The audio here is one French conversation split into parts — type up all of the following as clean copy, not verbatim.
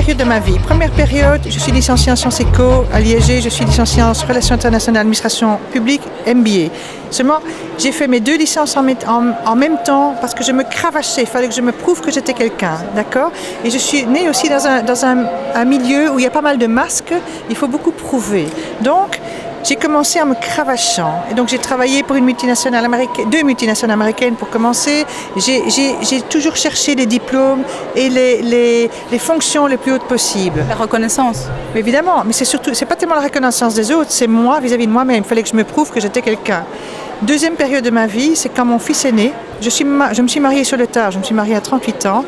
périodes de ma vie. Première période, je suis licenciée en sciences éco à l'IEG, je suis licenciée en relations internationales, administration publique, MBA. Seulement, j'ai fait mes 2 licences en même temps parce que je me cravachais, il fallait que je me prouve que j'étais quelqu'un, d'accord? Et je suis née aussi dans un milieu où il y a pas mal de masques, il faut beaucoup prouver. Donc, j'ai commencé en me cravachant. Et donc, j'ai travaillé pour une multinationale américaine, 2 multinationales américaines pour commencer. J'ai toujours cherché les diplômes et les fonctions les plus hautes possibles. La reconnaissance. Évidemment, mais c'est pas tellement la reconnaissance des autres, c'est moi vis-à-vis de moi-même. Il fallait que je me prouve que j'étais quelqu'un. Deuxième période de ma vie, c'est quand mon fils est né. Je me suis mariée sur le tard, je me suis mariée à 38 ans.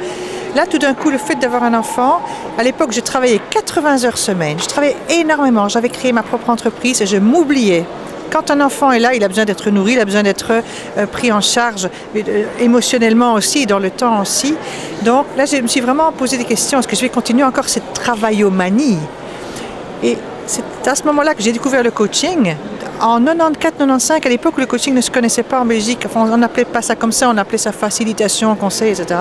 Là, tout d'un coup, le fait d'avoir un enfant, à l'époque, je travaillais 80 heures semaine. Je travaillais énormément. J'avais créé ma propre entreprise et je m'oubliais. Quand un enfant est là, il a besoin d'être nourri, il a besoin d'être pris en charge émotionnellement aussi, dans le temps aussi. Donc là, je me suis vraiment posé des questions. Est-ce que je vais continuer encore cette travaillomanie? Et c'est à ce moment-là que j'ai découvert le coaching. En 94-95, à l'époque, le coaching ne se connaissait pas en Belgique. Enfin, on n'appelait pas ça comme ça, on appelait ça facilitation, conseil, etc.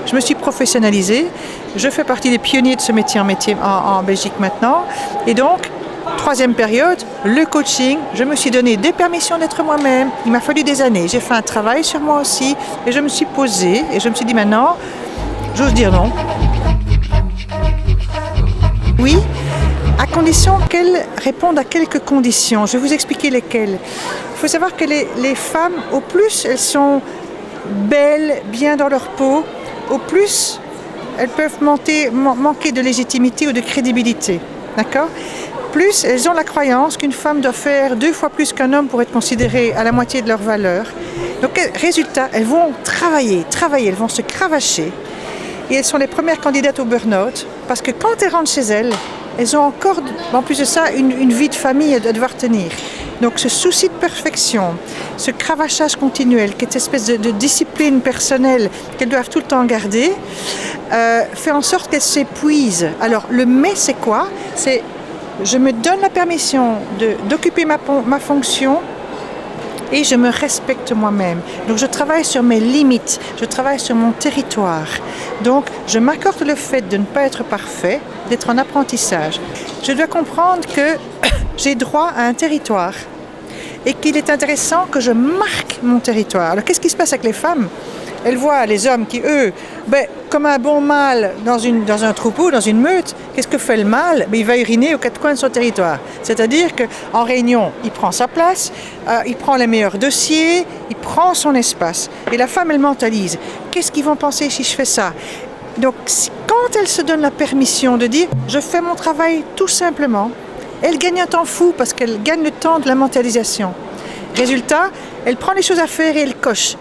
Je me suis professionnalisée. Je fais partie des pionniers de ce métier en Belgique maintenant. Et donc, troisième période, le coaching. Je me suis donné des permissions d'être moi-même. Il m'a fallu des années. J'ai fait un travail sur moi aussi. Et je me suis posée et je me suis dit maintenant, j'ose dire non. Oui. À condition qu'elles répondent à quelques conditions. Je vais vous expliquer lesquelles. Il faut savoir que les femmes, au plus elles sont belles, bien dans leur peau, au plus elles peuvent manquer de légitimité ou de crédibilité. D'accord ? Plus elles ont la croyance qu'une femme doit faire 2 fois plus qu'un homme pour être considérée à la moitié de leur valeur. Donc, résultat, elles vont travailler, elles vont se cravacher. Et elles sont les premières candidates au burn-out parce que quand elles rentrent chez elles, elles ont encore, en plus de ça, une vie de famille à devoir tenir. Donc ce souci de perfection, ce cravachage continuel, cette espèce de discipline personnelle qu'elles doivent tout le temps garder, fait en sorte qu'elles s'épuisent. Alors le mais c'est quoi? C'est je me donne la permission d'occuper ma fonction et je me respecte moi-même. Donc je travaille sur mes limites, je travaille sur mon territoire. Donc je m'accorde le fait de ne pas être parfait, d'être en apprentissage. Je dois comprendre que j'ai droit à un territoire et qu'il est intéressant que je marque mon territoire. Alors qu'est-ce qui se passe avec les femmes? Elles voient les hommes qui, eux, comme un bon mâle dans un troupeau, dans une meute, qu'est-ce que fait le mâle? Il va uriner aux 4 coins de son territoire. C'est-à-dire qu'en réunion, il prend sa place, il prend les meilleurs dossiers, il prend son espace. Et la femme, elle mentalise. Qu'est-ce qu'ils vont penser si je fais ça? Donc, quand elle se donne la permission de dire « je fais mon travail tout simplement », elle gagne un temps fou parce qu'elle gagne le temps de la mentalisation. Résultat, elle prend les choses à faire et elle coche.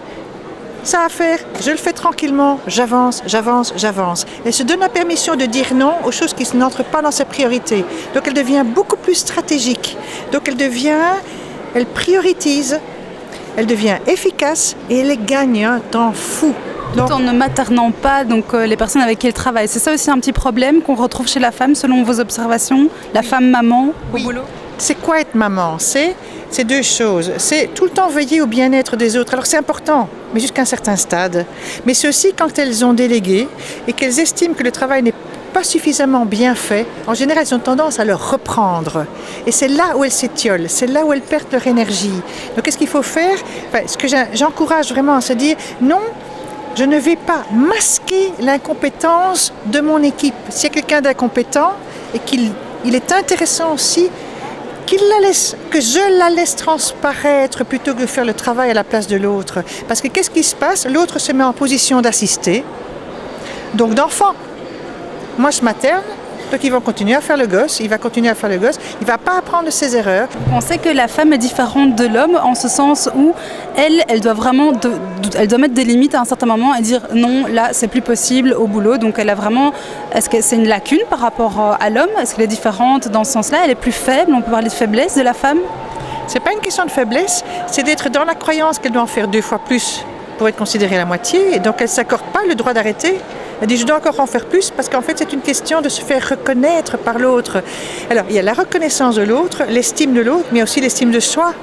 Ça à faire, je le fais tranquillement, j'avance. Elle se donne la permission de dire non aux choses qui n'entrent pas dans ses priorités. Donc elle devient beaucoup plus stratégique. Donc elle priorise, elle devient efficace et elle gagne un temps fou. Tout en ne maternant pas les personnes avec qui elle travaille. C'est ça aussi un petit problème qu'on retrouve chez la femme selon vos observations, la femme maman au boulot? C'est quoi être maman? C'est 2 choses. C'est tout le temps veiller au bien-être des autres. Alors c'est important, mais jusqu'à un certain stade. Mais c'est aussi quand elles ont délégué et qu'elles estiment que le travail n'est pas suffisamment bien fait, en général, elles ont tendance à le reprendre. Et c'est là où elles s'étiolent, c'est là où elles perdent leur énergie. Donc qu'est-ce qu'il faut faire? Ce que j'encourage vraiment à se dire, non, je ne vais pas masquer l'incompétence de mon équipe. S'il y a quelqu'un d'incompétent et qu'il est intéressant aussi que je la laisse transparaître plutôt que de faire le travail à la place de l'autre. Parce que qu'est-ce qui se passe? L'autre se met en position d'assister, donc d'enfant. Moi, je materne, donc il va continuer à faire le gosse, il ne va pas apprendre de ses erreurs. Vous pensez que la femme est différente de l'homme en ce sens où elle doit vraiment elle doit mettre des limites à un certain moment et dire non, là c'est plus possible au boulot, donc elle a vraiment, est-ce que c'est une lacune par rapport à l'homme? Est-ce qu'elle est différente dans ce sens-là? Elle est plus faible? On peut parler de faiblesse de la femme? C'est pas une question de faiblesse, c'est d'être dans la croyance qu'elle doit en faire 2 fois plus pour être considérée à la moitié, et donc elle ne s'accorde pas le droit d'arrêter. Elle dit je dois encore en faire plus parce qu'en fait c'est une question de se faire reconnaître par l'autre. Alors il y a la reconnaissance de l'autre, l'estime de l'autre, mais aussi l'estime de soi.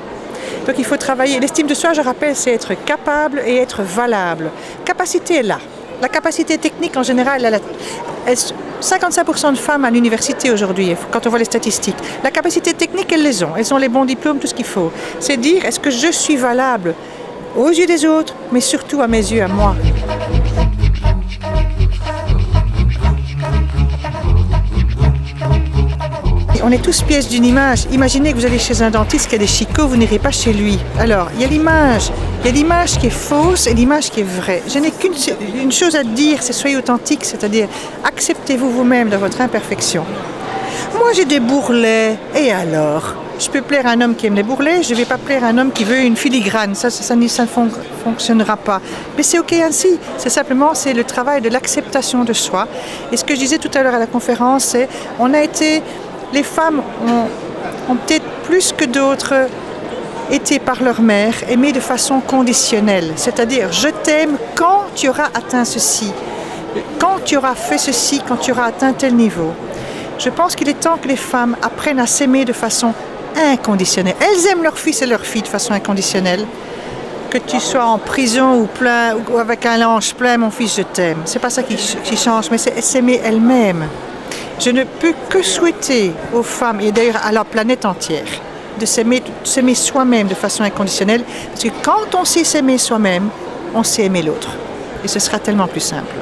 Donc il faut travailler. L'estime de soi, je rappelle, c'est être capable et être valable. Capacité est là. La capacité technique en général, 55% de femmes à l'université aujourd'hui, quand on voit les statistiques. La capacité technique, elles ont les bons diplômes, tout ce qu'il faut. C'est dire, est-ce que je suis valable aux yeux des autres, mais surtout à mes yeux, à moi. On est tous pièces d'une image. Imaginez que vous allez chez un dentiste qui a des chicots, vous n'irez pas chez lui. Alors, il y a l'image qui est fausse et l'image qui est vraie. Je n'ai qu'une chose à dire, c'est soyez authentique, c'est-à-dire acceptez-vous vous-même de votre imperfection. Moi, j'ai des bourrelets, et alors? Je peux plaire à un homme qui aime les bourrelets, je ne vais pas plaire à un homme qui veut une filigrane, ça ne fonctionnera pas. Mais c'est ok ainsi, c'est le travail de l'acceptation de soi. Et ce que je disais tout à l'heure à la conférence, c'est les femmes ont peut-être plus que d'autres été par leur mère aimées de façon conditionnelle. C'est-à-dire, je t'aime quand tu auras atteint ceci, quand tu auras fait ceci, quand tu auras atteint tel niveau. Je pense qu'il est temps que les femmes apprennent à s'aimer de façon inconditionnelle. Elles aiment leur fils et leur fille de façon inconditionnelle. Que tu sois en prison ou avec un linge plein, mon fils, je t'aime. C'est pas ça qui change, mais c'est s'aimer elle-même. Je ne peux que souhaiter aux femmes, et d'ailleurs à la planète entière, de s'aimer soi-même de façon inconditionnelle, parce que quand on sait s'aimer soi-même, on sait aimer l'autre. Et ce sera tellement plus simple.